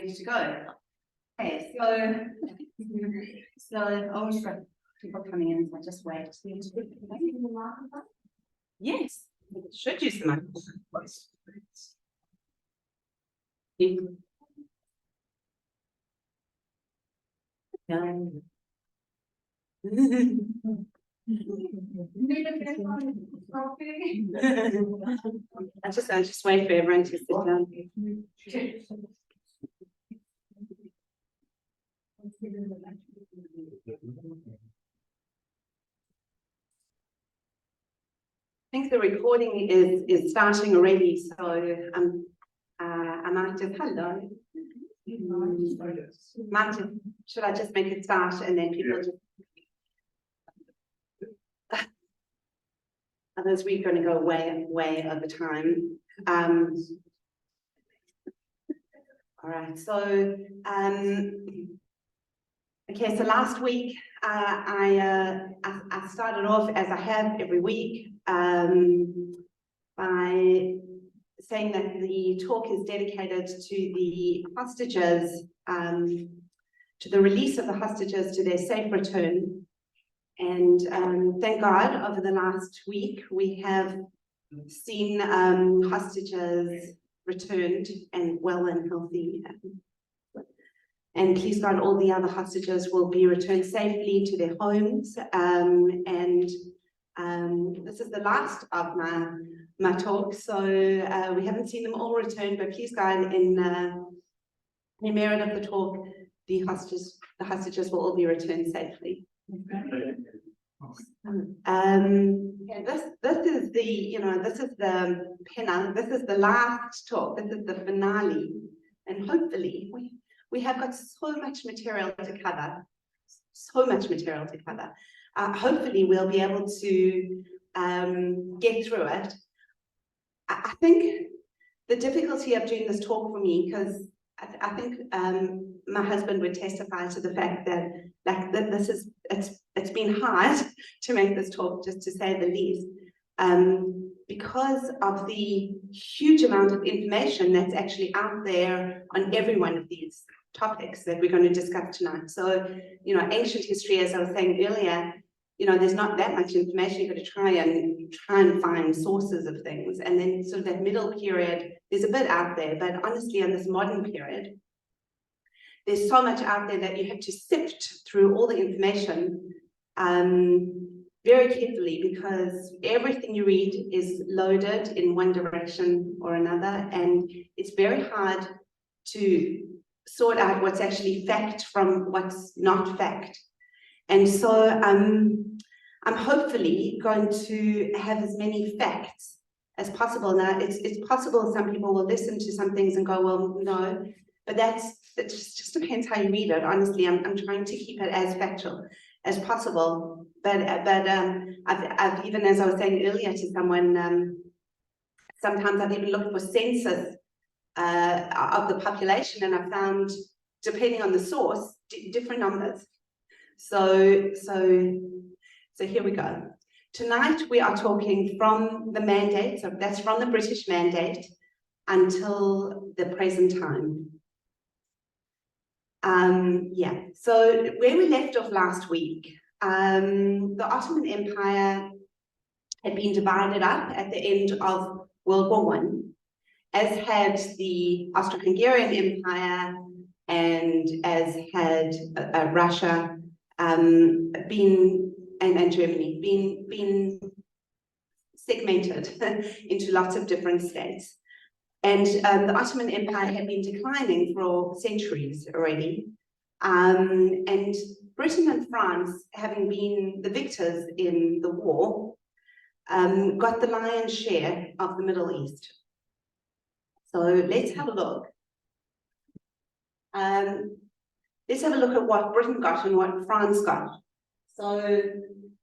ready to go. Okay, so I always got people coming in, so I just wait. Yes, should use the microphone. I just wait for everyone to sit down. I think the recording is starting already, so I might just hello. Should I just make it start and then people just others we're going to go way over time. All right, so okay, so last week I started off, as I have every week, by saying that the talk is dedicated to the hostages, to the release of the hostages to their safe return. And thank God, over the last week, we have seen hostages returned and well and healthy. And please God, all the other hostages will be returned safely to their homes. This is the last of my talk, so we haven't seen them all returned, but please God, in the merit of the talk, the hostages will all be returned safely. Yeah, this is the pinna, this is the last talk, this is the finale, and hopefully we have got so much material to cover, hopefully we'll be able to get through it. I think the difficulty of doing this talk for me, because I think my husband would testify to the fact that it's been hard to make this talk, just to say the least, because of the huge amount of information that's actually out there on every one of these topics that we're going to discuss tonight. So, ancient history, as I was saying earlier, there's not that much information. You've got to try and find sources of things. And then sort of that middle period, there's a bit out there, but honestly, in this modern period, there's so much out there that you have to sift through all the information very carefully, because everything you read is loaded in one direction or another, and it's very hard to sort out what's actually fact from what's not fact. And so I'm hopefully going to have as many facts as possible. Now, it's possible some people will listen to some things and go, well, no, but it just depends how you read it. Honestly, I'm trying to keep it as factual as possible. But I've even, as I was saying earlier to someone, sometimes I've even looked for census of the population, and I found, depending on the source, different numbers. So here we go. Tonight we are talking from the mandate, so that's from the British mandate until the present time. Yeah, so where we left off last week, the Ottoman Empire had been divided up at the end of World War I, as had the Austro-Hungarian Empire and as had Russia, and Germany been segmented into lots of different states. And the Ottoman Empire had been declining for centuries already. And Britain and France, having been the victors in the war, got the lion's share of the Middle East. So let's have a look. Let's have a look at what Britain got and what France got. So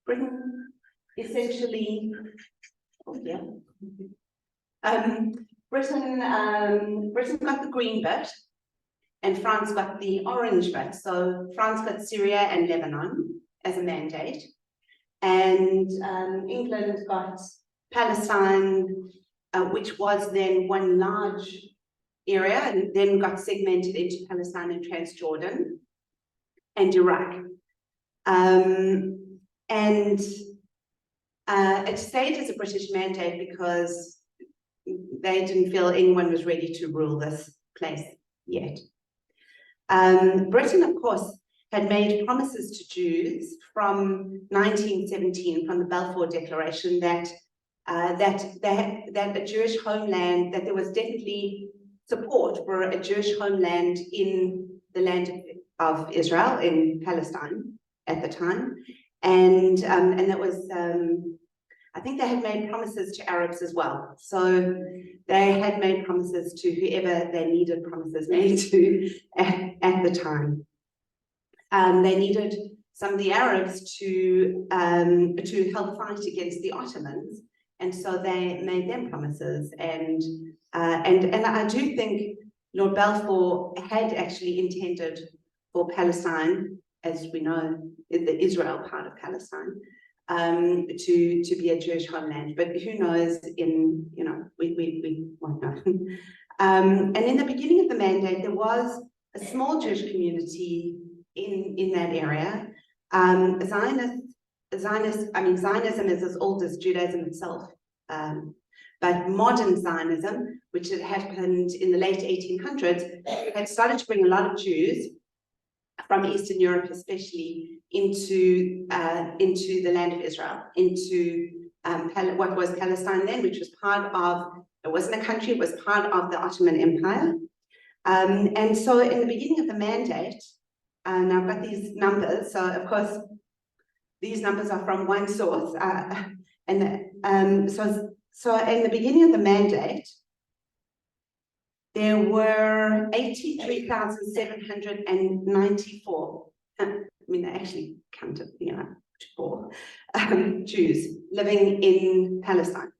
Britain essentially, Britain got the green bit and France got the orange bit. So France got Syria and Lebanon as a mandate, and England got Palestine, which was then one large area, and then got segmented into Palestine and Transjordan and Iraq. And it stayed as a British mandate because they didn't feel anyone was ready to rule this place yet. Britain, of course, had made promises to Jews from 1917, from the Balfour Declaration, that a Jewish homeland, that there was definitely support for a Jewish homeland in the land of Israel, in Palestine at the time, and that was, I think they had made promises to Arabs as well. So they had made promises to whoever they needed promises made to at the time. They needed some of the Arabs to help fight against the Ottomans, and so they made them promises. And I do think Lord Balfour had actually intended for Palestine, as we know, the Israel part of Palestine, to be a Jewish homeland, but who knows? We won't know. And in the beginning of the mandate, there was a small Jewish community in that area. Zionism is as old as Judaism itself, but modern Zionism, which had happened in the late 1800s, had started to bring a lot of Jews from Eastern Europe, especially into the land of Israel, into what was Palestine then, which was part of, it wasn't a country, it was part of the Ottoman Empire. And so in the beginning of the mandate, and I've got these numbers, so of course, these numbers are from one source, so in the beginning of the mandate, there were 83,794. I mean, they actually counted, four Jews living in Palestine,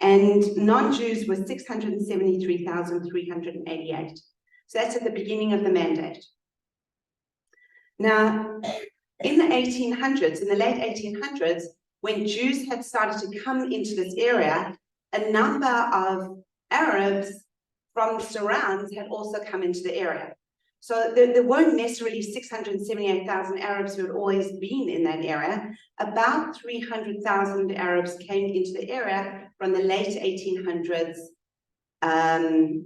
and non-Jews were 673,388. So that's at the beginning of the mandate. Now, in the 1800s, in the late 1800s, when Jews had started to come into this area, a number of Arabs from the surrounds had also come into the area. So there weren't necessarily 678,000 Arabs who had always been in that area. About 300,000 Arabs came into the area from the late 1800s, so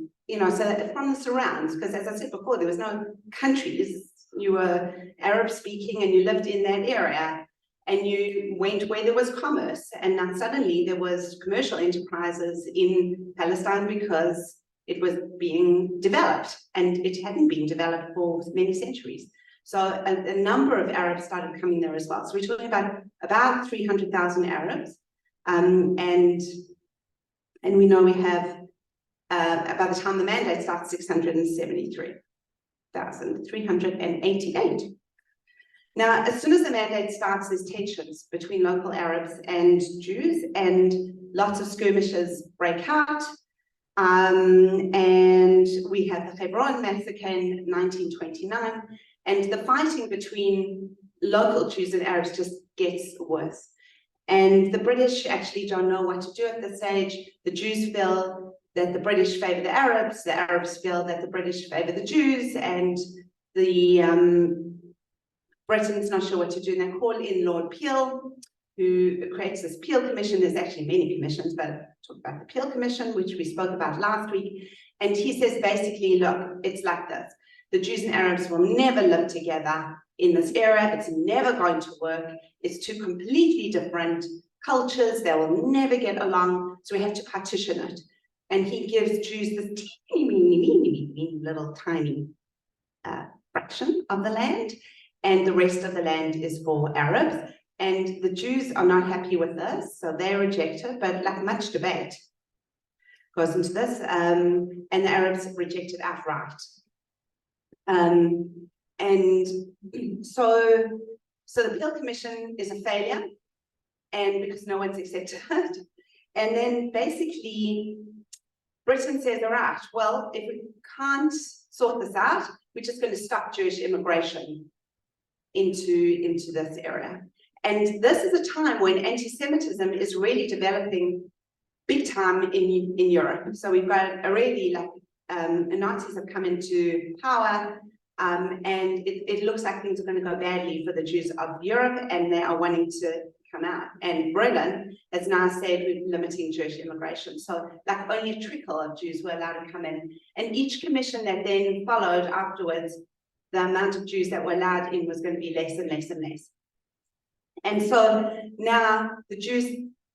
from the surrounds, because as I said before, there was no countries. You were Arab speaking and you lived in that area, and you went where there was commerce. And now suddenly there was commercial enterprises in Palestine because it was being developed, and it hadn't been developed for many centuries. So a number of Arabs started coming there as well. So we're talking about 300,000 Arabs, and we know we have, by the time the mandate starts, 673,388. Now, as soon as the mandate starts, there's tensions between local Arabs and Jews, and lots of skirmishes break out. And we have the Hebron massacre in 1929, and the fighting between local Jews and Arabs just gets worse. And the British actually don't know what to do at this stage. The Jews feel that the British favor the Arabs feel that the British favor the Jews, and the Britain's not sure what to do, and they call in Lord Peel, who creates this Peel Commission. There's actually many commissions, but I'll talk about the Peel Commission, which we spoke about last week. And he says basically, look, it's like this. The Jews and Arabs will never live together in this area. It's never going to work. It's two completely different cultures. They will never get along. So we have to partition it. And he gives Jews this teeny, little tiny fraction of the land, and the rest of the land is for Arabs. And the Jews are not happy with this, so they reject it, but like much debate goes into this, and the Arabs reject it outright. And so the Peel Commission is a failure, and because no one's accepted it. And then basically Britain says, all right, well, if we can't sort this out, we're just going to stop Jewish immigration into this area. And this is a time when anti-Semitism is really developing big time in Europe. So we've got a really Nazis have come into power, and it looks like things are going to go badly for the Jews of Europe, and they are wanting to come out. And Britain has now said we're limiting Jewish immigration. So like only a trickle of Jews were allowed to come in. And each commission that then followed afterwards, the amount of Jews that were allowed in was going to be less and less and less. And so now the Jews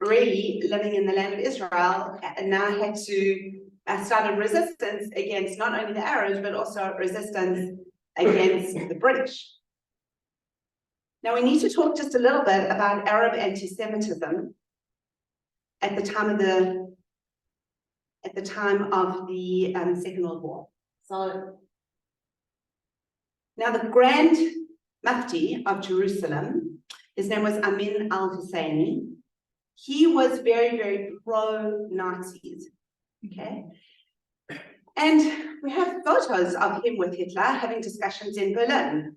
really living in the land of Israel now had to start a resistance against not only the Arabs, but also resistance against the British. Now we need to talk just a little bit about Arab anti-Semitism at the time of the Second World War. So now the Grand Mufti of Jerusalem, his name was Amin al-Husseini. He was very, very pro-Nazis, okay? And we have photos of him with Hitler having discussions in Berlin.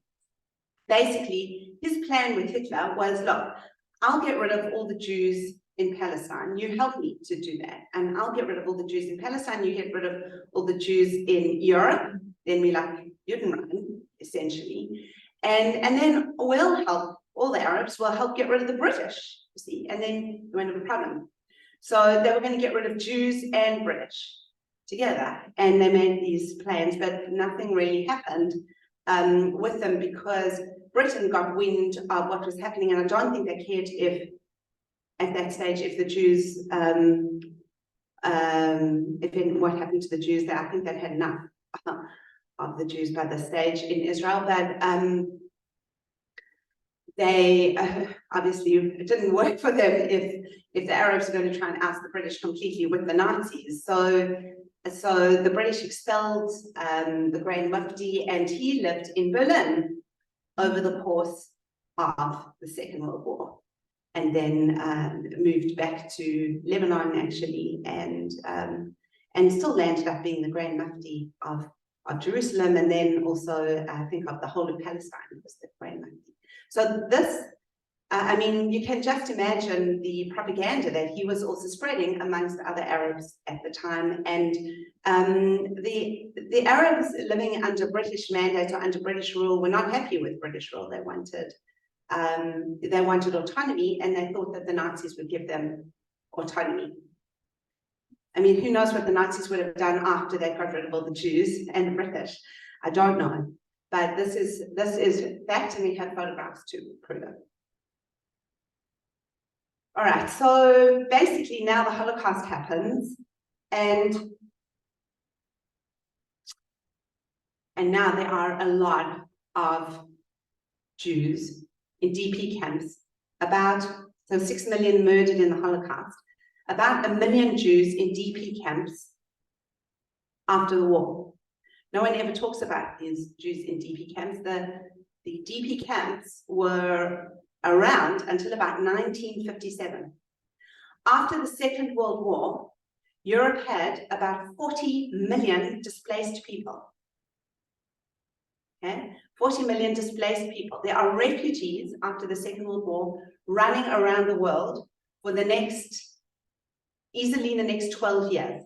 Basically, his plan with Hitler was, look, I'll get rid of all the Jews in Palestine. You help me to do that. And I'll get rid of all the Jews in Palestine. You get rid of all the Jews in Europe. Then we like Judenrein, essentially. And then we'll help all the Arabs, will help get rid of the British, you see. And then we won't have a problem. So they were going to get rid of Jews and British together. And they made these plans, but nothing really happened with them because Britain got wind of what was happening, and I don't think they cared if, at that stage, if the Jews, what happened to the Jews there. I think they'd had enough of the Jews by this stage in Israel, but they obviously it didn't work for them if the Arabs were going to try and oust the British completely with the Nazis. So the British expelled the Grand Mufti, and he lived in Berlin over the course of the Second World War, and then moved back to Lebanon actually, and still landed up being the Grand Mufti of Jerusalem, and then also I think of the whole of Palestine was the Grand Mufti. So this, I mean, you can just imagine the propaganda that he was also spreading amongst other Arabs at the time. And the Arabs living under British mandate or under British rule were not happy with British rule. They wanted autonomy, and they thought that the Nazis would give them autonomy. I mean, who knows what the Nazis would have done after they got rid of all the Jews and the British? I don't know. But this is fact, and we have photographs to prove it. All right, so basically now the Holocaust happens, and now there are a lot of Jews in DP camps, so 6 million murdered in the Holocaust, about 1 million Jews in DP camps after the war. No one ever talks about these Jews in DP camps. The DP camps were around until about 1957. After the Second World War, Europe had about 40 million displaced people. Okay? 40 million displaced people. There are refugees after the Second World War running around the world for easily the next 12 years.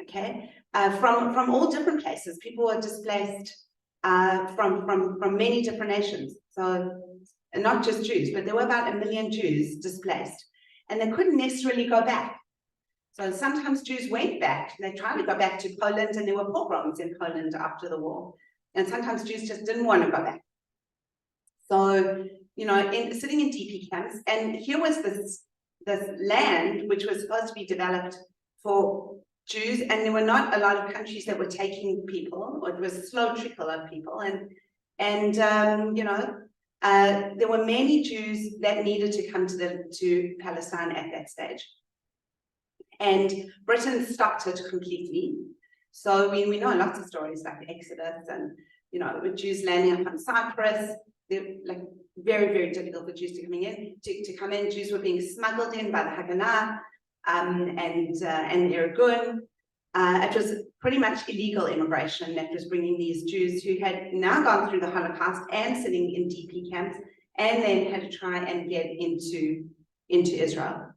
Okay? From all different places. People were displaced from many different nations. So not just Jews, but there were about 1 million Jews displaced, and they couldn't necessarily go back. So sometimes Jews went back. They tried to go back to Poland, and there were pogroms in Poland after the war. And sometimes Jews just didn't want to go back. So, you know, sitting in DP camps, and here was this land which was supposed to be developed for Jews, and there were not a lot of countries that were taking people, or it was a slow trickle of people, and you know, there were many Jews that needed to come to Palestine at that stage, and Britain stopped it completely. So we know lots of stories like the Exodus, and you know, with Jews landing up on Cyprus. They're like very, very difficult for Jews to come in. Jews were being smuggled in by the Haganah and Irgun. It was pretty much illegal immigration that was bringing these Jews who had now gone through the Holocaust and sitting in DP camps, and then had to try and get into Israel.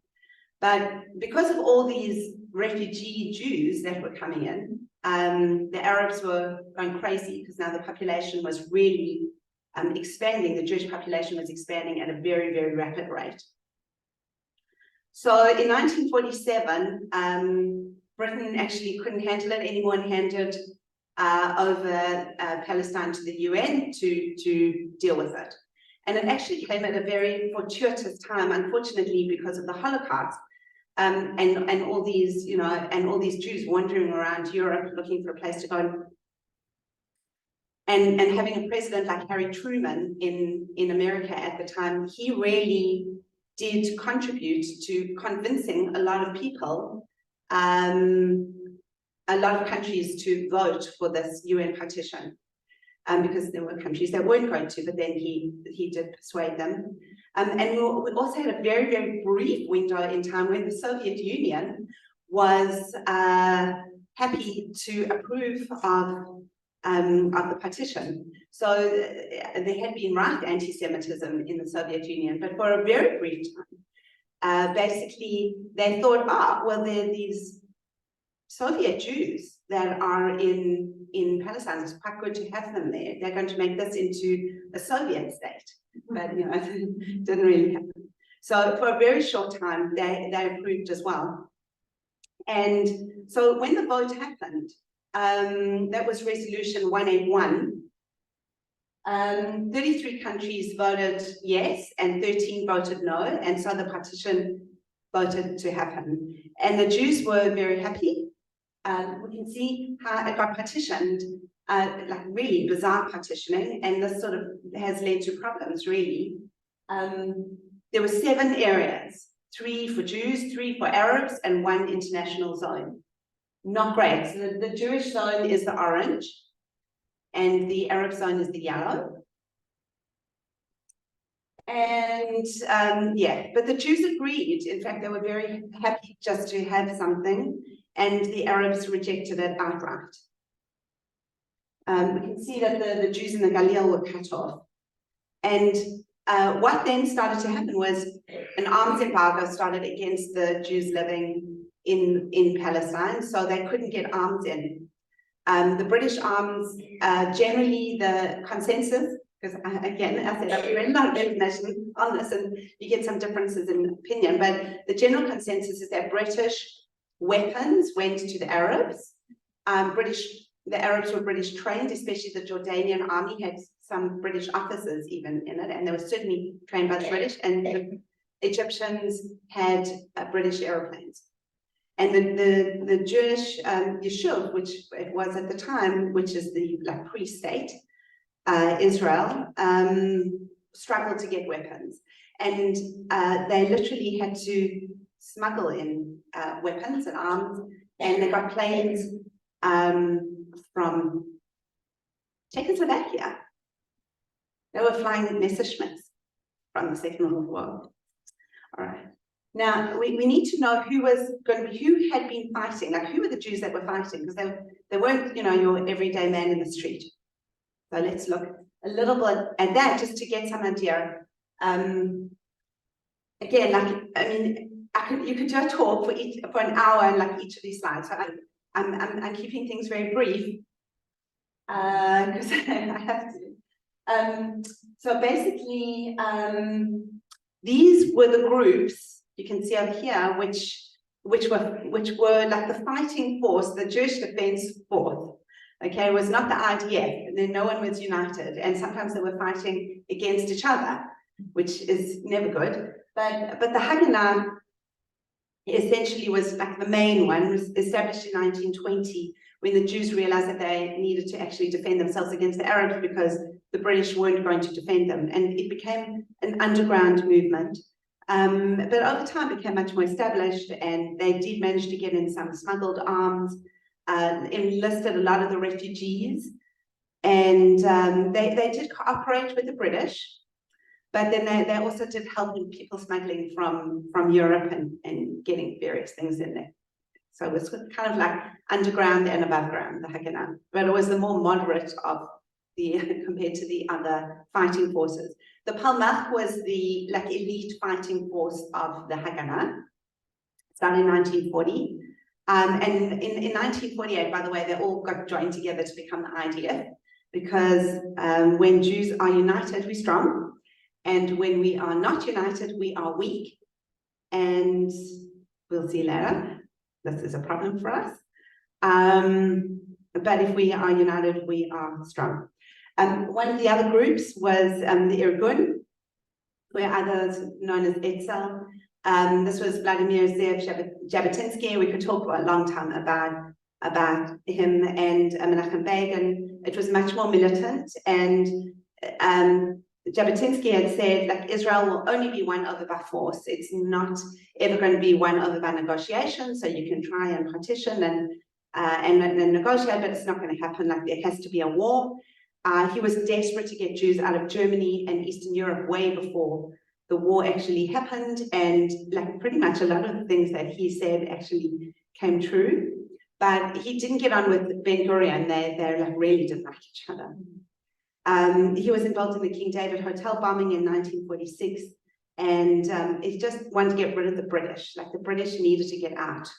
But because of all these refugee Jews that were coming in, The Arabs were going crazy because now the population was really expanding. The Jewish population was expanding at a very, very rapid rate. So in 1947, Britain actually couldn't handle it anymore and handed over Palestine to the UN to deal with it. And it actually came at a very fortuitous time, unfortunately, because of the Holocaust. And all these, and all these Jews wandering around Europe looking for a place to go. And having a president like Harry Truman in America at the time, he really did contribute to convincing a lot of people, a lot of countries to vote for this UN partition. Because there were countries that weren't going to, but then he did persuade them. And we also had a very, very brief window in time when the Soviet Union was happy to approve of the partition. So there had been rife anti-Semitism in the Soviet Union, but for a very brief time, basically they thought, well, there are these Soviet Jews that are in Palestine. It's quite good to have them there. They're going to make this into a Soviet state, but it didn't really happen. So for a very short time, they approved as well. And so when the vote happened, that was Resolution 181. 33 countries voted yes, and 13 voted no, and so the partition voted to happen. And the Jews were very happy. We can see how it got partitioned, like really bizarre partitioning, and this sort of has led to problems, really. There were 7 areas, 3 for Jews, 3 for Arabs, and 1 international zone. Not great. So the Jewish zone is the orange, and the Arab zone is the yellow. And but the Jews agreed. In fact, they were very happy just to have something, and the Arabs rejected it outright. We can see that the Jews in the Galil were cut off. And what then started to happen was an arms embargo started against the Jews living in Palestine, so they couldn't get arms in. The British arms, generally the consensus, because again, as I said, I've read a lot of information on this and you get some differences in opinion, but the general consensus is that British weapons went to the Arabs. The Arabs were British trained, especially the Jordanian army had some British officers even in it, and they were certainly trained by the British, and the Egyptians had British airplanes. And the Jewish Yishuv, which it was at the time, which is the pre-state, Israel, struggled to get weapons. And they literally had to smuggle in weapons and arms, and they got planes from Czechoslovakia. They were flying Messerschmitts from the Second World War. All right. Now we need to know who had been fighting, like who were the Jews that were fighting, because they weren't, your everyday man in the street. So let's look a little bit at that just to get some idea. Again, you could do a talk for an hour and each of these slides. So I'm keeping things very brief because I have to. So basically, these were the groups you can see over here, which were like the fighting force, the Jewish Defense Force. Okay, it was not the IDF, and then no one was united, and sometimes they were fighting against each other, which is never good. But the Haganah essentially was like the main one, was established in 1920 when the Jews realized that they needed to actually defend themselves against the Arabs because the British weren't going to defend them, and it became an underground movement. But over time became much more established, and they did manage to get in some smuggled arms, enlisted a lot of the refugees, and they did cooperate with the British, but then they also did help in people smuggling from Europe and getting various things in there. So it was kind of like underground and above ground, the Haganah, but it was the more moderate of compared to the other fighting forces. The Palmach was the elite fighting force of the Haganah. It started in 1940. And in 1948, by the way, they all got joined together to become the IDF, because when Jews are united, we're strong. And when we are not united, we are weak. And we'll see later, this is a problem for us. But if we are united, we are strong. One of the other groups was the Irgun, where others known as Etzel. This was Vladimir Zev Jabotinsky. We could talk for a long time about him and Menachem Begin. It was much more militant, and Jabotinsky had said, like, Israel will only be won over by force. It's not ever going to be won over by negotiation. So you can try and partition and negotiate, but it's not going to happen. Like, there has to be a war. He was desperate to get Jews out of Germany and Eastern Europe way before the war actually happened, and like pretty much a lot of the things that he said actually came true. But he didn't get on with Ben-Gurion. They like really didn't like each other. He was involved in the King David Hotel bombing in 1946, and he just wanted to get rid of the British. Like, the British needed to get out,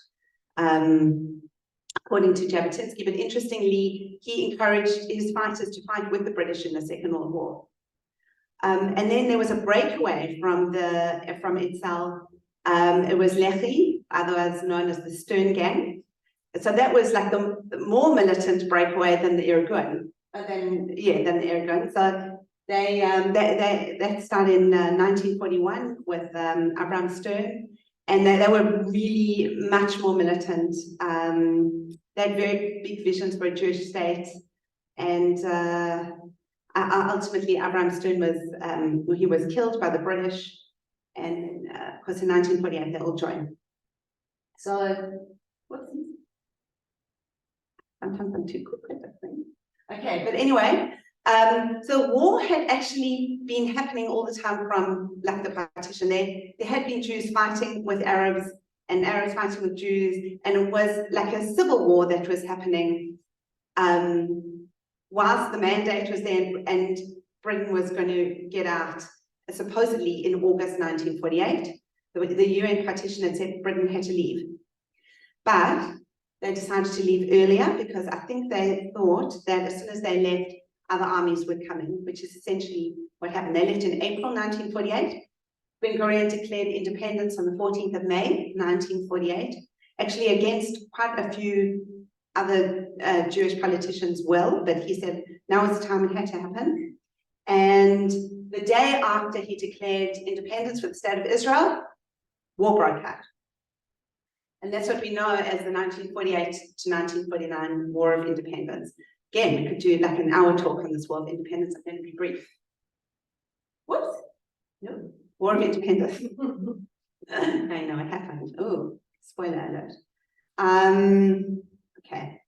according to Jabotinsky. But interestingly, he encouraged his fighters to fight with the British in the Second World War. And then there was a breakaway from Etzel. It was Lehi, otherwise known as the Stern Gang. So that was like the more militant breakaway than the Irgun. Than the Irgun. So that started in 1941 with Abraham Stern, and they were really much more militant. They had very big visions for a Jewish state, and ultimately Abraham Stern was killed by the British, and of course in 1948 they all joined. So sometimes I'm too quick, I think. Okay, but anyway, so war had actually been happening all the time from like the partition. There had been Jews fighting with Arabs and Arabs fighting with Jews, and it was like a civil war that was happening whilst the mandate was there, and Britain was going to get out supposedly in August 1948. The UN partition had said Britain had to leave, but they decided to leave earlier because I think they thought that as soon as they left, other armies were coming, which is essentially what happened. They left in April 1948. Ben-Gurion declared independence on the 14th of May 1948, actually against quite a few other Jewish politicians but he said now is the time it had to happen. And the day after he declared independence for the State of Israel, war broke out. And that's what we know as the 1948 to 1949 War of Independence. Again, we could do like an hour talk on this War of Independence. I'm going to be brief. Whoops. No. War of Independence. I know it happened. Oh, spoiler alert. Okay.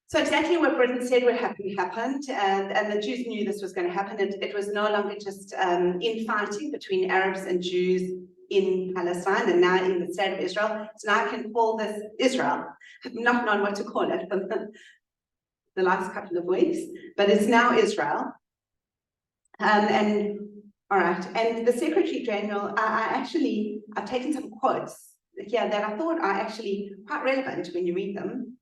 So exactly what Britain said would happen happened, and the Jews knew this was going to happen. It was no longer just infighting between Arabs and Jews in Palestine and now in the State of Israel. So now I can call this Israel. I've not known what to call it for the last couple of weeks, but it's now Israel. And all right, and the Secretary General, I've taken some quotes here that I thought are actually quite relevant when you read them.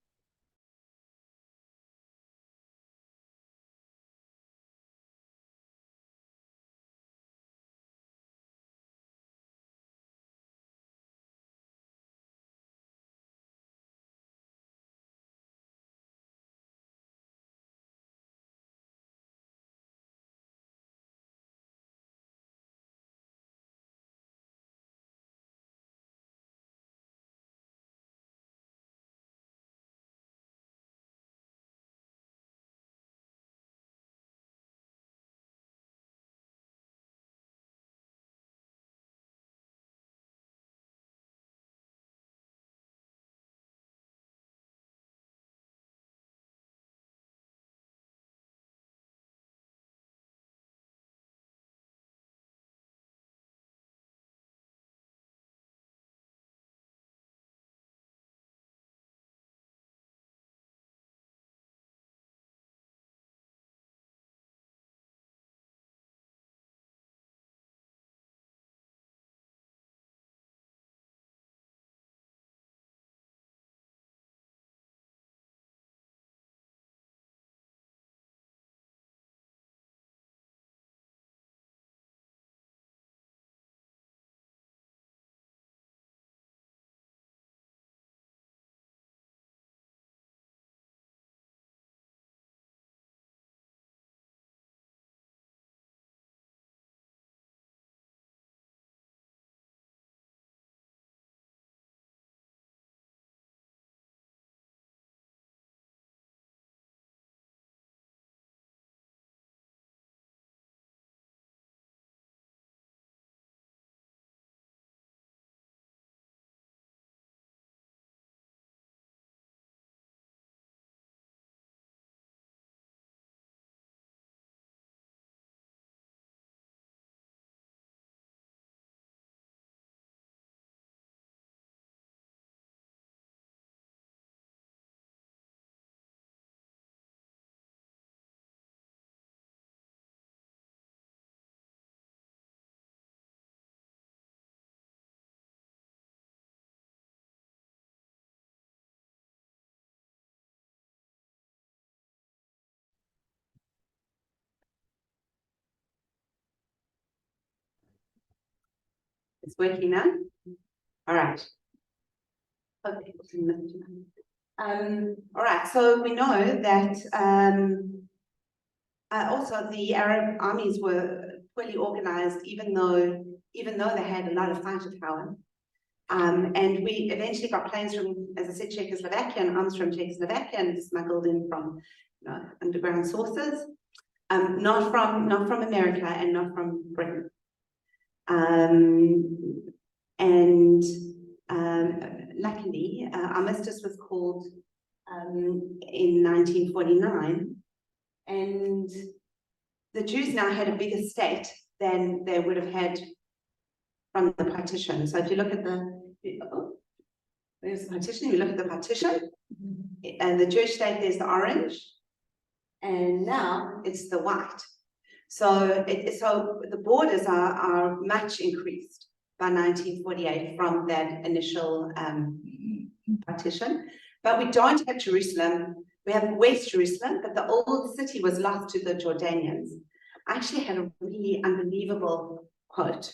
It's working now. All right. Hope people can listen. All right. So we know that also the Arab armies were fully organized, even though they had a lot of fighter power. And we eventually got planes from, as I said, Czechoslovakia, and arms from Czechoslovakia, and smuggled in from underground sources, not from America and not from Britain. Luckily, armistice was called in 1949, and the Jews now had a bigger state than they would have had from the partition. So if you look at there's the partition, you look at the partition, and the Jewish state, there's the orange, and now it's the white. So the borders are much increased by 1948 from that initial partition. But we don't have Jerusalem. We have West Jerusalem, but the old city was lost to the Jordanians. I actually had a really unbelievable quote.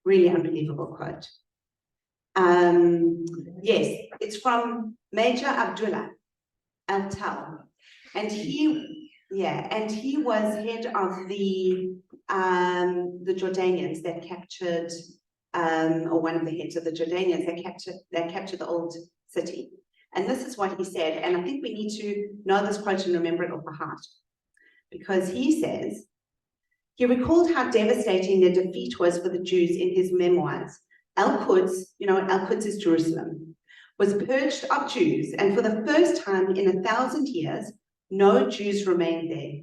Really unbelievable quote. Yes, it's from Major Abdullah Al-Tal. And he was head of the Jordanians that captured, or one of the heads of the Jordanians that captured the old city. And this is what he said, and I think we need to know this quote and remember it off by heart, because he says, he recalled how devastating the defeat was for the Jews in his memoirs. Al-Quds, you know, Al-Quds is Jerusalem, was purged of Jews, and for the first time in 1,000 years, no Jews remained there.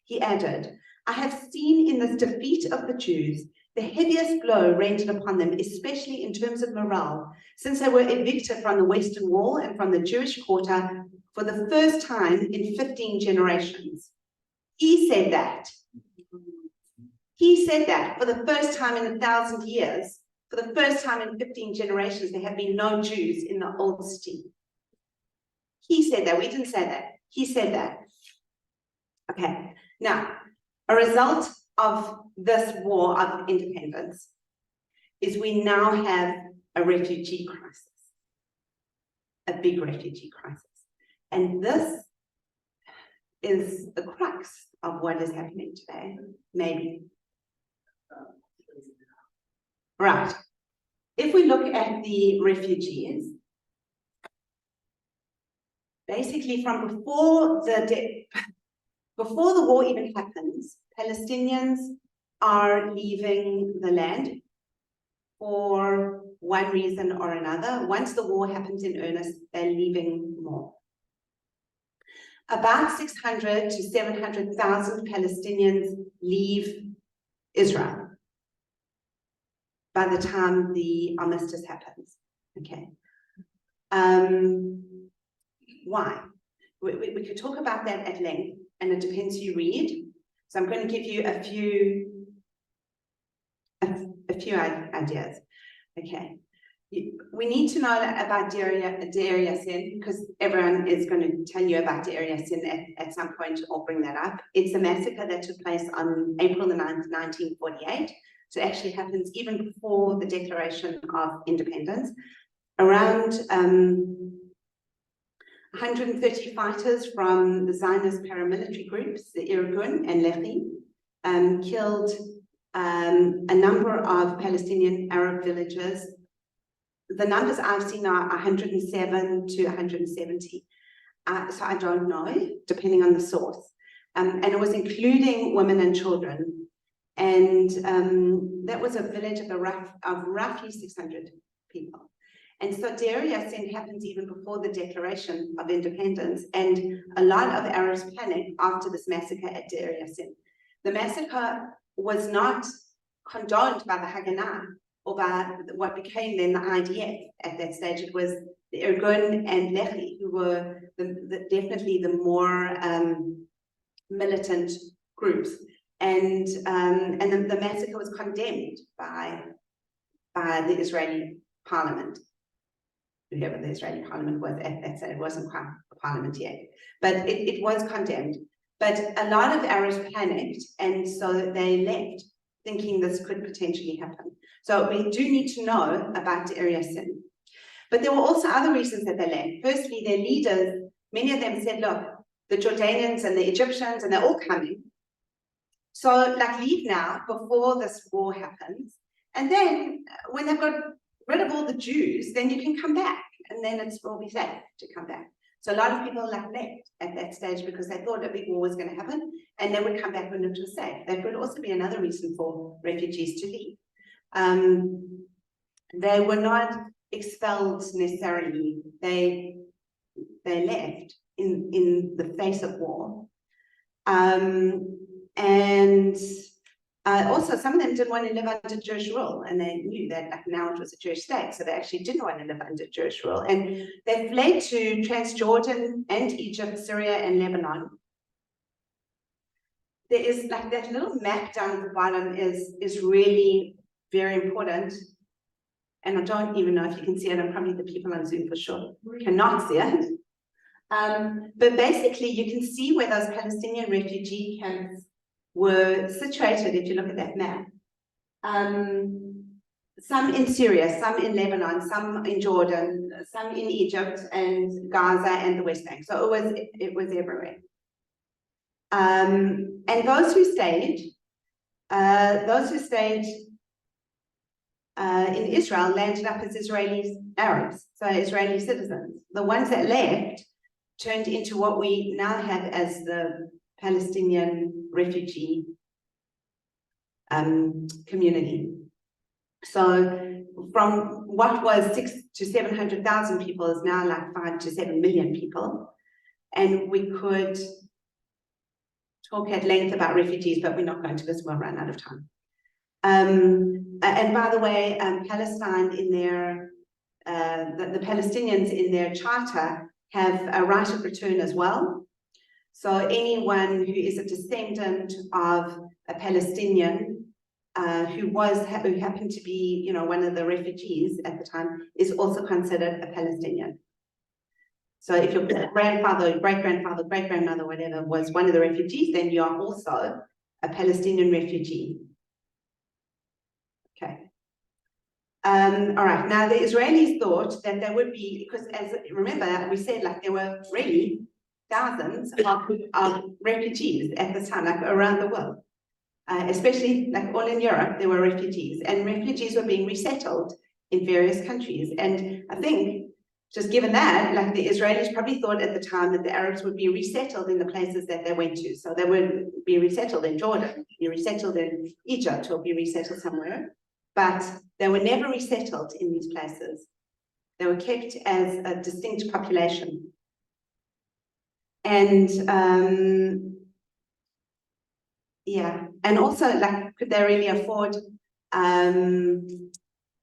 He added, I have seen in this defeat of the Jews the heaviest blow rendered upon them, especially in terms of morale, since they were evicted from the Western Wall and from the Jewish quarter for the first time in 15 generations. He said that. He said that for the first time in 1,000 years, for the first time in 15 generations, there have been no Jews in the old city. He said that. We didn't say that. He said that. Okay. Now, a result of this war of independence is we now have a refugee crisis, a big refugee crisis. And this is the crux of what is happening today, maybe. Right. If we look at the refugees, basically from before the war even happens, Palestinians are leaving the land for one reason or another. Once the war happens in earnest, they're leaving more. About 600 to 700,000 Palestinians leave Israel by the time the armistice happens. Okay. Why? We could talk about that at length, and it depends who you read. So I'm going to give you a few ideas. Okay. We need to know about Deir Yassin, because everyone is going to tell you about Deir Yassin at some point or bring that up. It's a massacre that took place on April the 9th, 1948. So it actually happens even before the Declaration of Independence. Around 130 fighters from the Zionist paramilitary groups, the Irgun and Lehi, killed a number of Palestinian Arab villages. The numbers I've seen are 107 to 170. So I don't know, depending on the source. And it was including women and children. And that was a village of roughly 600 people. And so Deir Yassin happens even before the Declaration of Independence, and a lot of Arabs panicked after this massacre at Deir Yassin. The massacre was not condoned by the Haganah or by what became then the IDF at that stage. It was the Irgun and Lehi who were definitely the more militant groups. And the massacre was condemned by the Israeli parliament. Whoever the Israeli parliament was at that stage, it wasn't quite a parliament yet, but it was condemned. But a lot of Arabs panicked, and so they left. thinking this could potentially happen. So we do need to know about Area Sin. But there were also other reasons that they left. Firstly, their leaders, many of them said, look, the Jordanians and the Egyptians, and they're all coming. So like leave now before this war happens. And then when they've got rid of all the Jews, then you can come back and then it will be safe to come back. So a lot of people left at that stage because they thought a big war was going to happen and they would come back when it was safe. That could also be another reason for refugees to leave. They were not expelled necessarily. They left in the face of war. Also, some of them didn't want to live under Jewish rule, and they knew that like, now it was a Jewish state, so they actually didn't want to live under Jewish rule. And they fled to Transjordan and Egypt, Syria, and Lebanon. There is like that little map down at the bottom is really very important. And I don't even know if you can see it, and probably the people on Zoom for sure cannot see it. But basically, you can see where those Palestinian refugee camps were situated if you look at that map. Some in Syria, some in Lebanon, some in Jordan, some in Egypt and Gaza and the West Bank. So it was everywhere. And those who stayed in Israel landed up as Israeli Arabs, so Israeli citizens. The ones that left turned into what we now have as the Palestinian refugee community. So from what was 600,000 to 700,000 people is now like 5 to 7 million people. And we could talk at length about refugees, but we're not going to because we'll run out of time. And by the way, Palestine in their, the Palestinians in their charter have a right of return as well. So anyone who is a descendant of a Palestinian who happened to be, you know, one of the refugees at the time is also considered a Palestinian. So if your grandfather, great-grandfather, great-grandmother, whatever, was one of the refugees, then you are also a Palestinian refugee. Okay. All right. Now the Israelis thought that there would be, because as remember we said, like there were really thousands of refugees at the time, like around the world, especially like all in Europe, there were refugees, and refugees were being resettled in various countries. And I think just given that, like the Israelis probably thought at the time that the Arabs would be resettled in the places that they went to. So they would be resettled in Jordan, be resettled in Egypt, or be resettled somewhere. But they were never resettled in these places. They were kept as a distinct population. And yeah, and also like, could they really afford to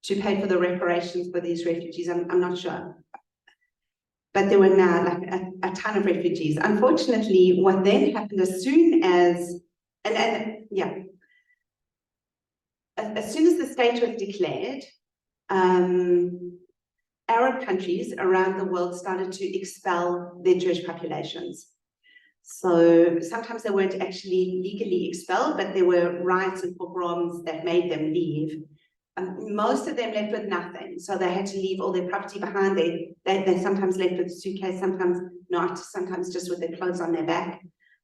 pay for the reparations for these refugees? I'm not sure. But there were now like a ton of refugees. Unfortunately, what then happened as soon as, as soon as the state was declared, Arab countries around the world started to expel their Jewish populations. So sometimes they weren't actually legally expelled, but there were riots and pogroms that made them leave. Most of them left with nothing, so they had to leave all their property behind. They sometimes left with a suitcase, sometimes not, sometimes just with their clothes on their back,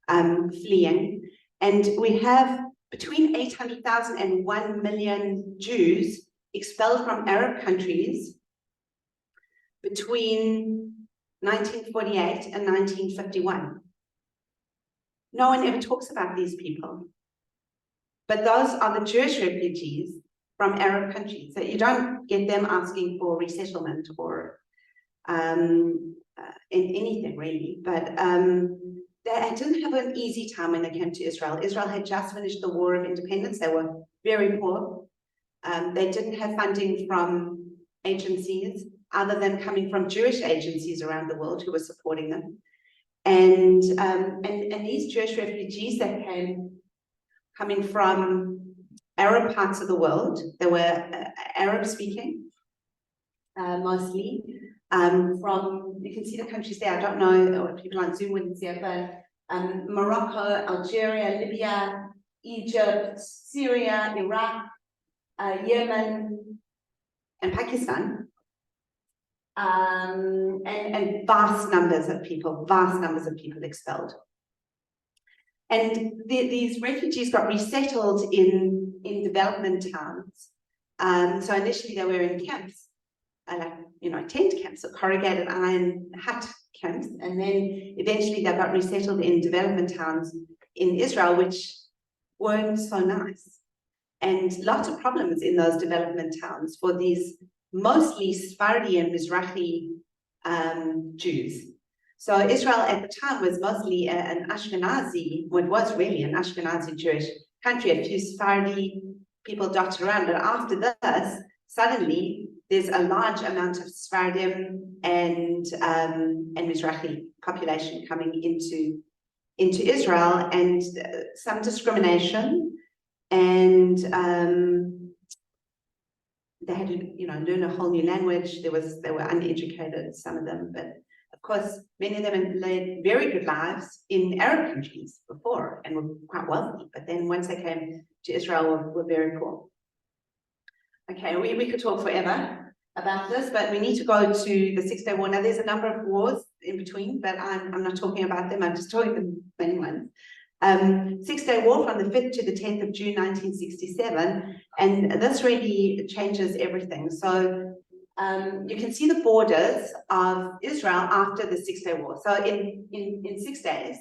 fleeing. And we have between 800,000 and 1 million Jews expelled from Arab countries between 1948 and 1951. No one ever talks about these people. But those are the Jewish refugees from Arab countries. So you don't get them asking for resettlement or in anything really. But they didn't have an easy time when they came to Israel. Israel had just finished the War of Independence. They were very poor. They didn't have funding from agencies other than coming from Jewish agencies around the world who were supporting them. And these Jewish refugees that came, coming from Arab parts of the world, they were Arab speaking, mostly. From, you can see the countries there, I don't know, or people on Zoom wouldn't see it, but Morocco, Algeria, Libya, Egypt, Syria, Iraq, Yemen, and Pakistan. And vast numbers of people expelled. And these refugees got resettled in development towns. So initially they were in camps, tent camps, or corrugated iron hut camps, and then eventually they got resettled in development towns in Israel, which weren't so nice. And lots of problems in those development towns for these mostly Sephardi and Mizrahi Jews. So Israel at the time was mostly an Ashkenazi, what was really an Ashkenazi Jewish country, a few Sephardi people dotted around. But after this, suddenly there's a large amount of Sephardim and Mizrahi population coming into Israel, and some discrimination, and they had to, learn a whole new language. They were uneducated, some of them, but of course, many of them had led very good lives in Arab countries before and were quite wealthy. But then once they came to Israel, were very poor. Okay, we could talk forever about this, but we need to go to the Six-Day War. Now, there's a number of wars in between, but I'm not talking about them. I'm just talking the main ones. Six-Day War from the 5th to the 10th of June 1967, and this really changes everything. So you can see the borders of Israel after the Six-Day War. So in 6 days,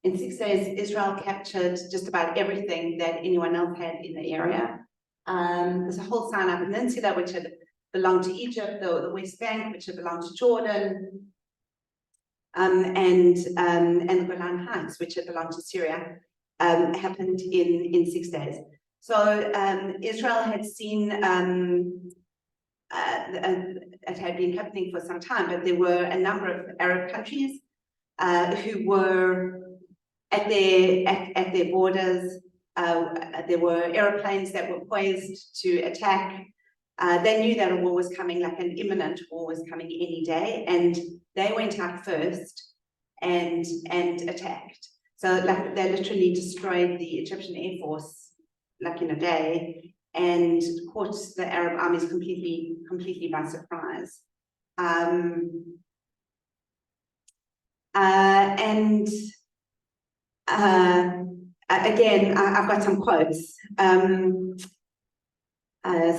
Israel captured just about everything that anyone else had in the area. There's a whole Sinai Peninsula, which had belonged to Egypt, the West Bank, which had belonged to Jordan, and the Golan Heights, which had belonged to Syria, happened in 6 days. So Israel had seen, it had been happening for some time, but there were a number of Arab countries who were at their borders. There were airplanes that were poised to attack. They knew that a war was coming, like an imminent war was coming any day, and they went out first and attacked. So like they literally destroyed the Egyptian Air Force like in a day, and caught the Arab armies completely by surprise. Again, I've got some quotes.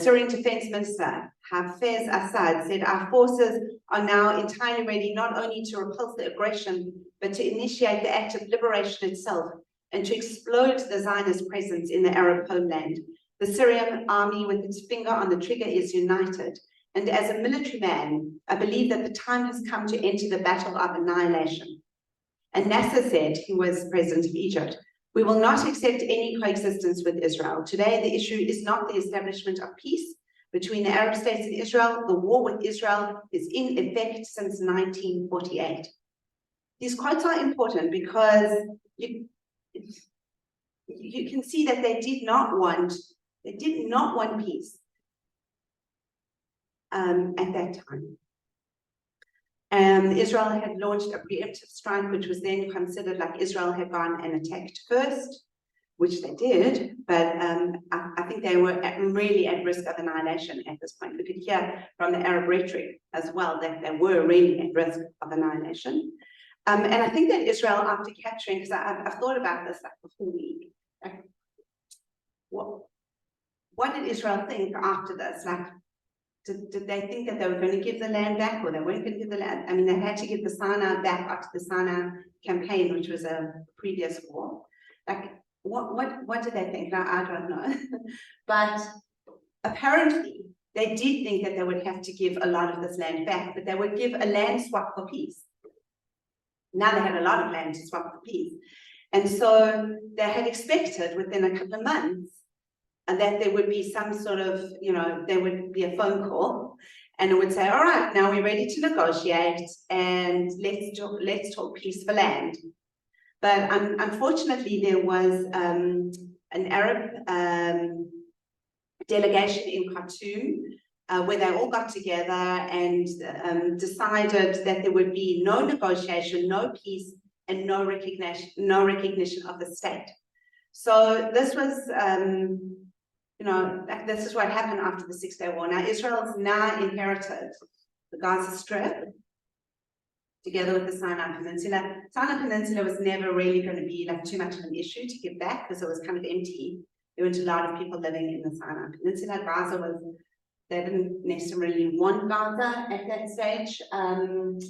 Syrian Defense Minister Hafez Assad said, "Our forces are now entirely ready not only to repulse the aggression, but to initiate the act of liberation itself and to explode the Zionist presence in the Arab homeland. The Syrian army with its finger on the trigger is united. And as a military man, I believe that the time has come to enter the battle of annihilation." And Nasser said, he was president of Egypt, "We will not accept any coexistence with Israel. Today, the issue is not the establishment of peace between the Arab states and Israel. The war with Israel is in effect since 1948. These quotes are important because you can see that they did not want peace at that time. Israel had launched a preemptive strike, which was then considered like Israel had gone and attacked first, which they did, but I think they were really at risk of annihilation at this point. We could hear from the Arab rhetoric as well that they were really at risk of annihilation. And I think that Israel, after capturing, because I've thought about this like the whole week, like, what did Israel think after this? Like, did they think that they were going to give the land back, or they weren't going to give the land? I mean, they had to give the Sinai back after the Sinai campaign, which was a previous war. Like, what did they think? Now, I don't know. But apparently, they did think that they would have to give a lot of this land back, but they would give a land swap for peace. Now they had a lot of land to swap for peace. And so they had expected within a couple of months and that there would be some sort of, there would be a phone call and it would say, all right, now we're ready to negotiate and let's talk peace for land. But unfortunately, there was an Arab delegation in Khartoum where they all got together and decided that there would be no negotiation, no peace, and no recognition of the state. So this was, you know, this is what happened after the 6 Day War. Now Israel's now inherited the Gaza Strip together with the Sinai Peninsula. Sinai Peninsula was never really going to be like too much of an issue to give back because it was kind of empty. There weren't a lot of people living in the Sinai Peninsula. Gaza was, they didn't necessarily want Gaza at that stage. And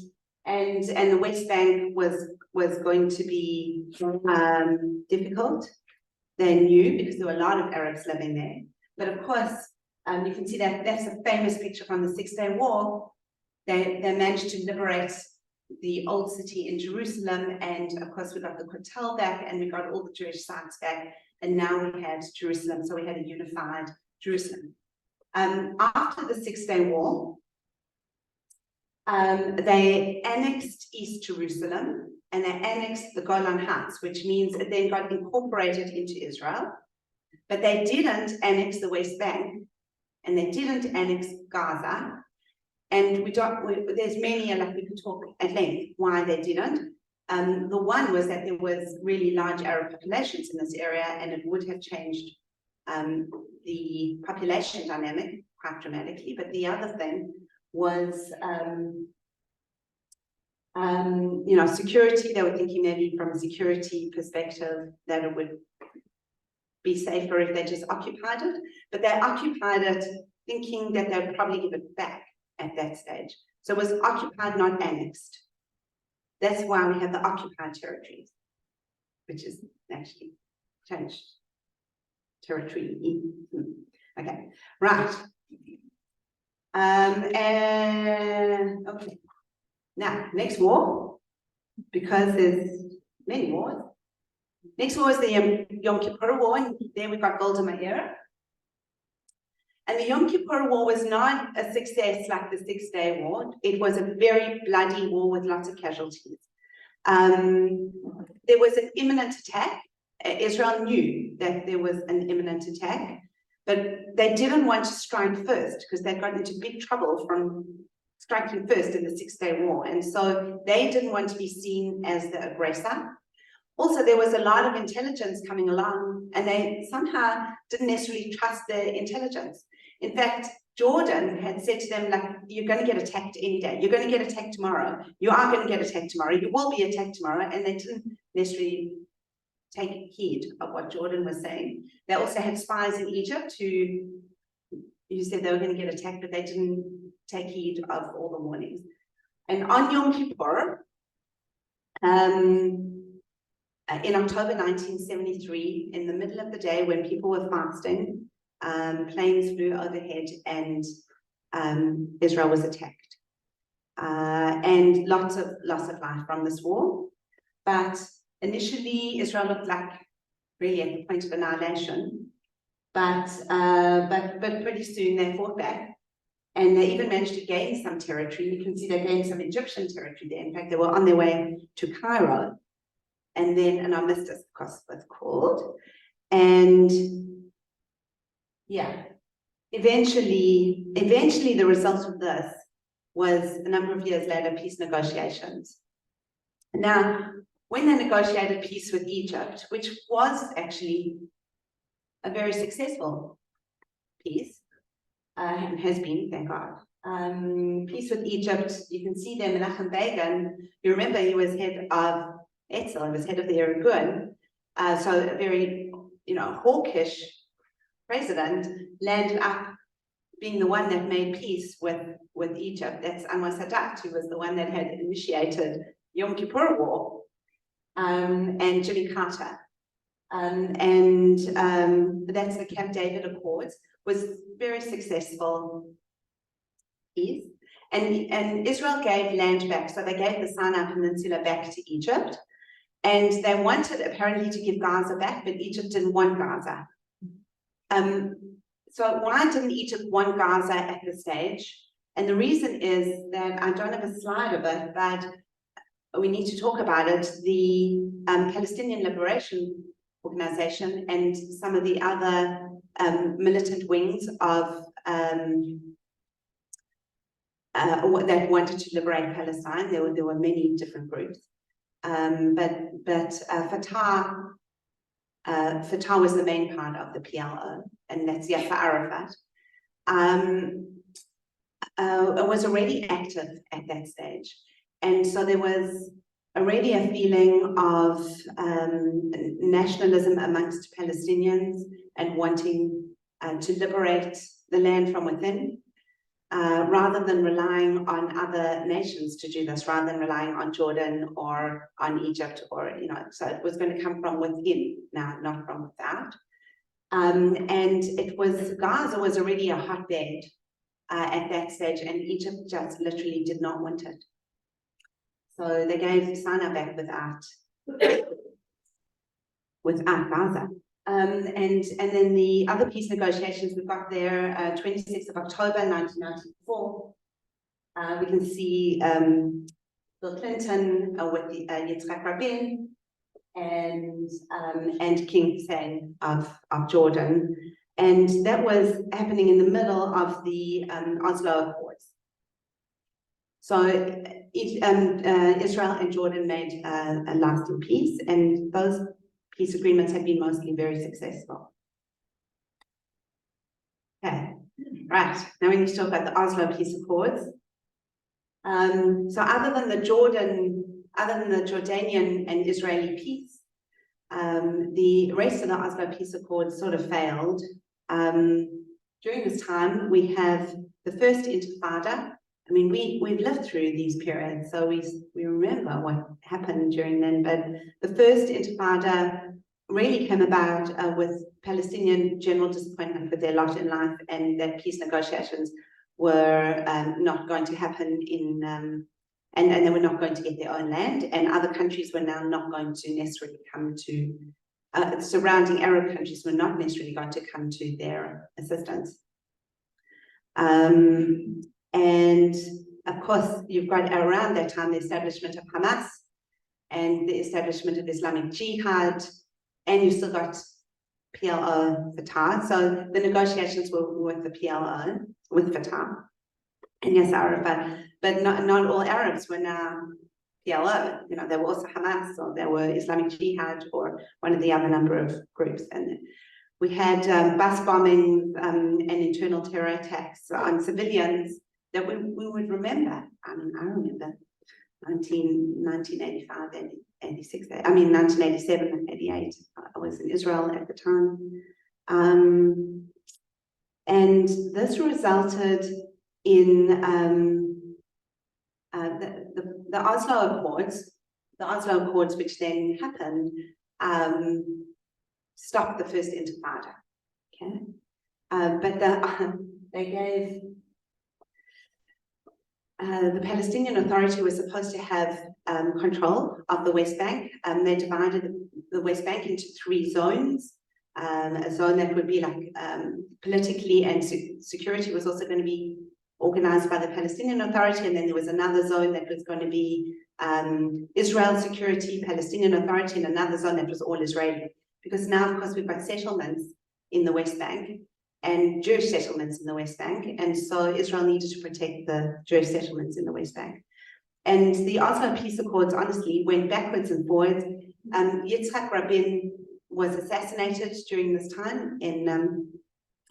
the West Bank was going to be difficult. They knew because there were a lot of Arabs living there. But of course, you can see that that's a famous picture from the 6 Day War. They managed to liberate the old city in Jerusalem, and of course we got the Kotel back, and we got all the Jewish sites back, and now we had Jerusalem, so we had a unified Jerusalem. After the 6 Day War, they annexed East Jerusalem, and they annexed the Golan Heights, which means it then got incorporated into Israel, but they didn't annex the West Bank, and they didn't annex Gaza. And there's many, like we could talk at length why they didn't. The one was that there was really large Arab populations in this area, and it would have changed the population dynamic quite dramatically. But the other thing was, you know, security. They were thinking maybe from a security perspective that it would be safer if they just occupied it, but they occupied it thinking that they'd probably give it back at that stage. So it was occupied, not annexed. That's why we have the occupied territories, which is actually changed territory. Okay, right. And okay, now next war, because there's many wars. Next war is the Yom Kippur War, and there we've got Golda Meir. And the Yom Kippur War was not a 6 days like the 6 Day War. It was a very bloody war with lots of casualties. There was an imminent attack. Israel knew that there was an imminent attack, but they didn't want to strike first because they got into big trouble from striking first in the 6 Day War. And so they didn't want to be seen as the aggressor. Also, there was a lot of intelligence coming along, and they somehow didn't necessarily trust their intelligence. In fact, Jordan had said to them, like, you're going to get attacked any day. You're going to get attacked tomorrow. You are going to get attacked tomorrow. You will be attacked tomorrow. And they didn't necessarily take heed of what Jordan was saying. They also had spies in Egypt who said they were going to get attacked, but they didn't take heed of all the warnings. And on Yom Kippur, in October 1973, in the middle of the day when people were fasting, planes flew overhead and Israel was attacked. And lots of loss of life from this war. But initially, Israel looked like really at the point of annihilation. But pretty soon they fought back. And they even managed to gain some territory. You can see they gained some Egyptian territory there. In fact, they were on their way to Cairo. And then, and I missed it because it was called. And yeah, eventually the result of this was a number of years later, peace negotiations. Now, when they negotiated peace with Egypt, which was actually a very successful peace, and has been, thank God. Peace with Egypt, you can see there, Menachem Begin, you remember he was head of Etzel, he was head of the Irgun, so a very, you know, hawkish president, landed up being the one that made peace with Egypt. That's Anwar Sadat, who was the one that had initiated Yom Kippur War, and Jimmy Carter. That's the Camp David Accords, was very successful peace. And Israel gave land back, so they gave the Sinai Peninsula back to Egypt. And they wanted apparently to give Gaza back, but Egypt didn't want Gaza. So why didn't Egypt want Gaza at this stage? And the reason is that I don't have a slide of it, but we need to talk about it. The Palestinian Liberation Organization and some of the other militant wings of that wanted to liberate Palestine. There were many different groups, but Fatah Fatah was the main part of the PLO, and that's Yasser Arafat. Was already active at that stage. And so there was already a feeling of nationalism amongst Palestinians and wanting to liberate the land from within, rather than relying on other nations to do this, rather than relying on Jordan or on Egypt, or, so it was going to come from within now, not from without. And it was, Gaza was already a hotbed at that stage, and Egypt just literally did not want it. So they gave Sinai back without Gaza. And then the other peace negotiations we've got there, 26th of October 1994. We can see Bill Clinton with Yitzhak Rabin and King Hussein of Jordan. And that was happening in the middle of the Oslo Accords. So Israel and Jordan made a lasting peace, and those peace agreements have been mostly very successful. Okay, right, now we need to talk about the Oslo Peace Accords. So other than the Jordanian and Israeli peace, the rest of the Oslo Peace Accords sort of failed. During this time, we have the first Intifada. I mean, we've lived through these periods, so we remember what happened during then, but the first Intifada really came about with Palestinian general disappointment with their lot in life, and that peace negotiations were not going to happen and they were not going to get their own land, and other countries were now not going to necessarily come to, surrounding Arab countries were not necessarily going to come to their assistance. And of course, you've got around that time the establishment of Hamas and the establishment of Islamic Jihad, and you've still got PLO, Fatah. So the negotiations were with the PLO, with Fatah, and Yasser Arafat, but not all Arabs were now PLO. There were also Hamas, or there were Islamic Jihad, or one of the other number of groups. And we had bus bombings and internal terror attacks on civilians that we would remember. I mean, I remember 1985, 86, 1987 and 88. I was in Israel at the time. And this resulted in the Oslo Accords, which then happened, stopped the first Intifada. Okay, but they gave the Palestinian Authority was supposed to have control of the West Bank. They divided the West Bank into 3 zones. A zone that would be like politically and security was also going to be organized by the Palestinian Authority, and then there was another zone that was going to be Israel security, Palestinian Authority, and another zone that was all Israeli. Because now, of course, we've got settlements in the West Bank and Jewish settlements in the West Bank, and so Israel needed to protect the Jewish settlements in the West Bank. And the Oslo Peace Accords honestly went backwards and forwards. Yitzhak Rabin was assassinated during this time in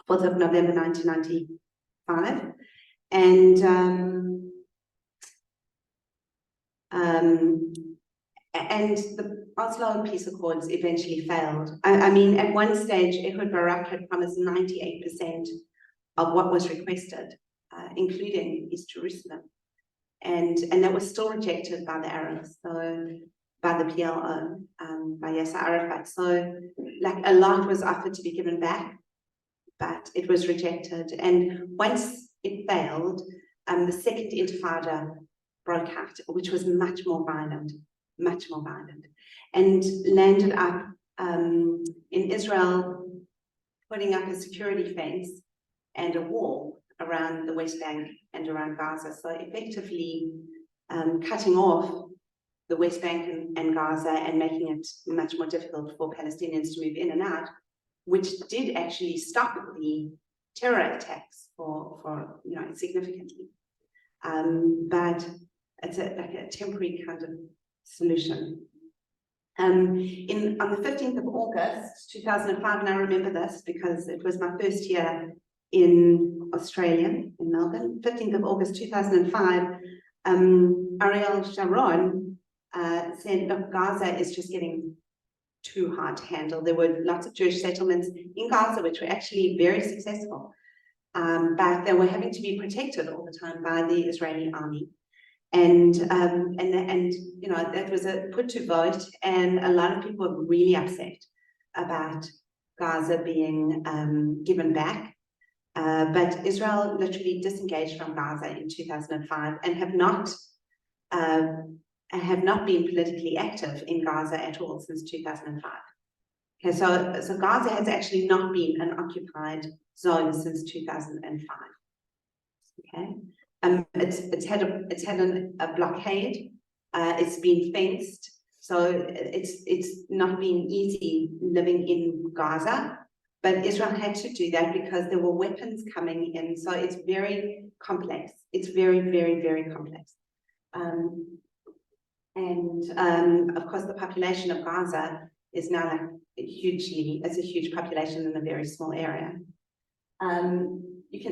4th of November 1995, and the Oslo Peace Accords eventually failed. I mean, at one stage, Ehud Barak had promised 98% of what was requested, including East Jerusalem, and that was still rejected by the Arabs, so by the PLO, by Yasser Arafat. So, like, a lot was offered to be given back, but it was rejected. And once it failed, the second Intifada broke out, which was much more violent, and landed up in Israel, putting up a security fence and a wall around the West Bank and around Gaza. So effectively cutting off the West Bank and Gaza and making it much more difficult for Palestinians to move in and out, which did actually stop the terror attacks for significantly. But it's like a temporary kind of solution. On the 15th of August 2005, and I remember this because it was my first year in Australia, in Melbourne, 15th of August 2005, Ariel Sharon said, look, Gaza is just getting too hard to handle. There were lots of Jewish settlements in Gaza, which were actually very successful, but they were having to be protected all the time by the Israeli army. And you know, that was put to vote, and a lot of people were really upset about Gaza being given back. But Israel literally disengaged from Gaza in 2005 and have not been politically active in Gaza at all since 2005. Okay, so Gaza has actually not been an occupied zone since 2005. Okay. It's had a blockade. It's been fenced, so it's not been easy living in Gaza. But Israel had to do that because there were weapons coming in. So it's very complex. It's very, very, very complex. Of course, the population of Gaza is now like it's a huge population in a very small area.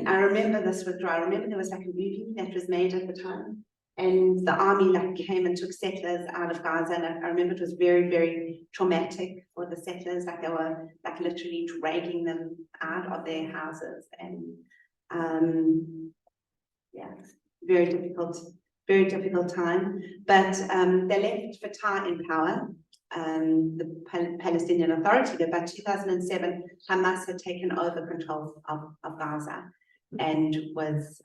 I remember this withdrawal. I remember there was like a movie that was made at the time, and the army like came and took settlers out of Gaza, and I remember it was very, very traumatic for the settlers. Like they were like literally dragging them out of their houses, and yeah, very difficult time. But they left Fatah in power, the Palestinian Authority. But by 2007, Hamas had taken over control of Gaza, and was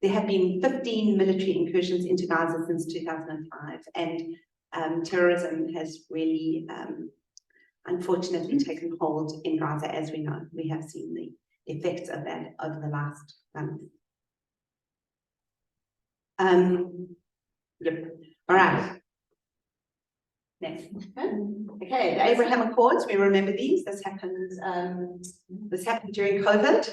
there have been 15 military incursions into Gaza since 2005, and terrorism has really unfortunately taken hold in Gaza, as we know. We have seen the effects of that over the last month. Yep. All right. Next. Okay, the Abraham Accords, we remember these. This happened during COVID.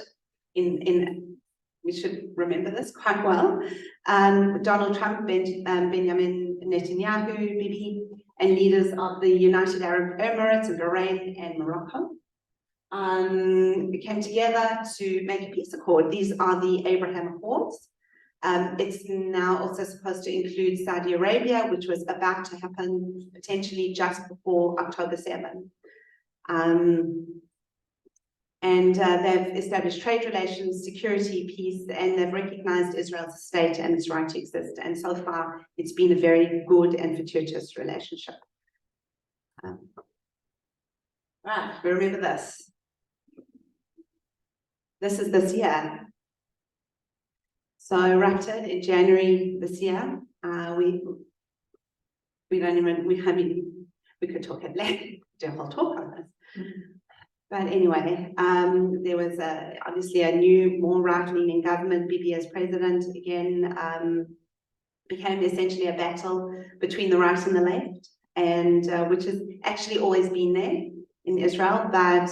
We should remember this quite well. Donald Trump, Benjamin Netanyahu, Bibi, and leaders of the United Arab Emirates and Bahrain and Morocco came together to make a peace accord. These are the Abraham Accords. It's now also supposed to include Saudi Arabia, which was about to happen potentially just before October 7. They've established trade relations, security, peace, and they've recognized Israel's state and its right to exist. And so far, it's been a very good and fortuitous relationship. Right, we remember this. This is this year. So erupted in January this year. We could talk at length, do a whole talk on this. But anyway, there was obviously a new, more right-leaning government. Bibi as president again became essentially a battle between the right and the left, and which has actually always been there in Israel, but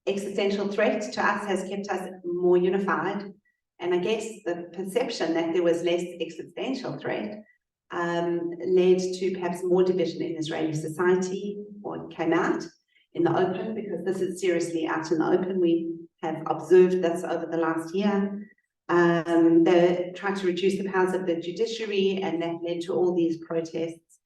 existential threat to us has kept us more unified. And I guess the perception that there was less existential threat led to perhaps more division in Israeli society, or it came out in the open, because this is seriously out in the open. We have observed this over the last year. They tried to reduce the powers of the judiciary, and that led to all these protests,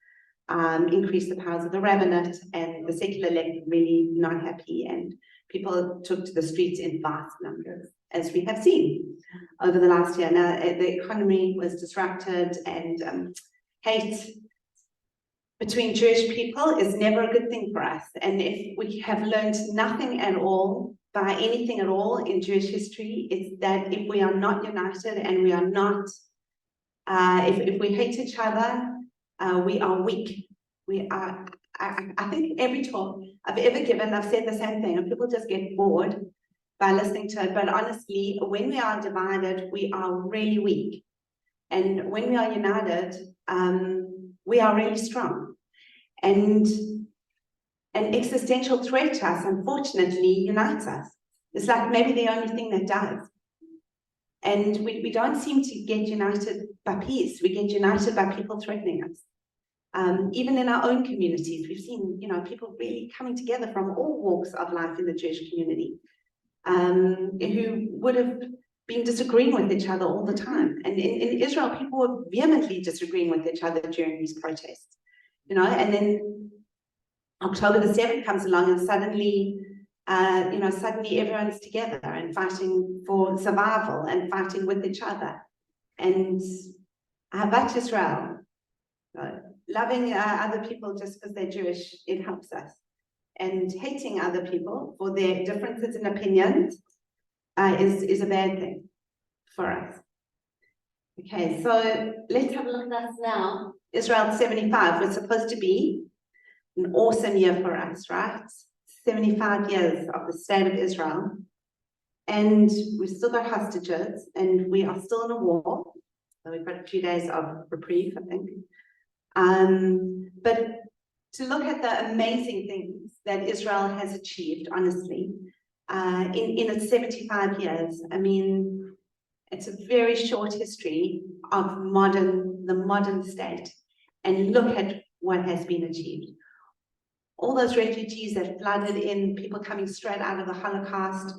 increase the powers of the rabbinate, and the secular left really not happy, and people took to the streets in vast numbers, as we have seen over the last year. Now, the economy was disrupted, and hate between Jewish people is never a good thing for us. And if we have learned nothing at all by anything at all in Jewish history, it's that if we are not united and we are not, if we hate each other, we are weak. We are, I think every talk I've ever given, I've said the same thing, and people just get bored by listening to it. But honestly, when we are divided, we are really weak. And when we are united, we are really strong. And an existential threat to us, unfortunately, unites us. It's like maybe the only thing that does. And we don't seem to get united by peace. We get united by people threatening us. Even in our own communities, we've seen, people really coming together from all walks of life in the Jewish community, who would have been disagreeing with each other all the time. And in Israel, people were vehemently disagreeing with each other during these protests, and then October the 7th comes along and suddenly, suddenly everyone's together and fighting for survival and fighting with each other. And Ahavat Israel, loving other people just because they're Jewish, it helps us. And hating other people for their differences in opinions is a bad thing for us. Okay, so let's have a look at us now. Israel 75 was supposed to be an awesome year for us, right? 75 years of the state of Israel. And we've still got hostages and we are still in a war. So we've got a few days of reprieve, I think. But to look at the amazing things that Israel has achieved, honestly, in its 75 years, I mean, it's a very short history of the modern state. And look at what has been achieved. All those refugees that flooded in, people coming straight out of the Holocaust,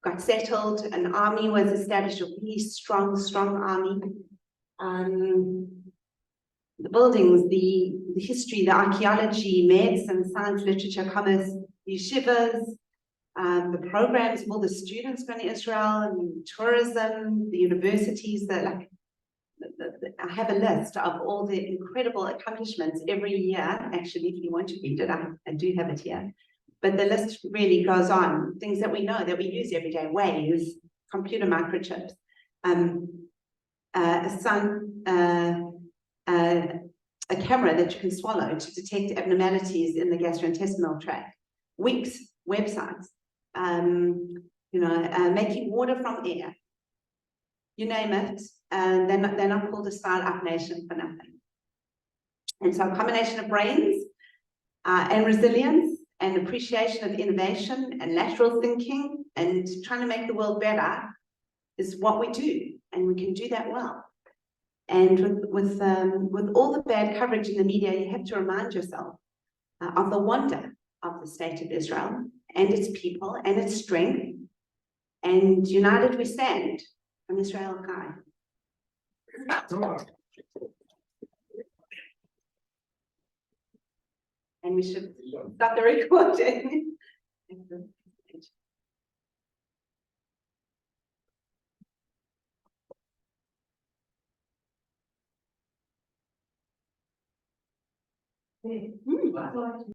got settled, an army was established, a really strong army. The buildings, the history, the archaeology, medicine, science, literature, commerce, yeshivas, the programs of all the students going to Israel, and tourism, the universities, I have a list of all the incredible accomplishments every year. Actually, if you want to read it, I do have it here. But the list really goes on. Things that we know, that we use every day, ways, computer microchips, a camera that you can swallow to detect abnormalities in the gastrointestinal tract, weeks, websites, making water from air, you name it, and they're not called a start-up nation for nothing. And so a combination of brains and resilience and appreciation of innovation and lateral thinking and trying to make the world better is what we do, and we can do that well. And with all the bad coverage in the media, you have to remind yourself of the wonder of the state of Israel and its people and its strength. And united we stand. I'm Israel Kai. And we should start the recording.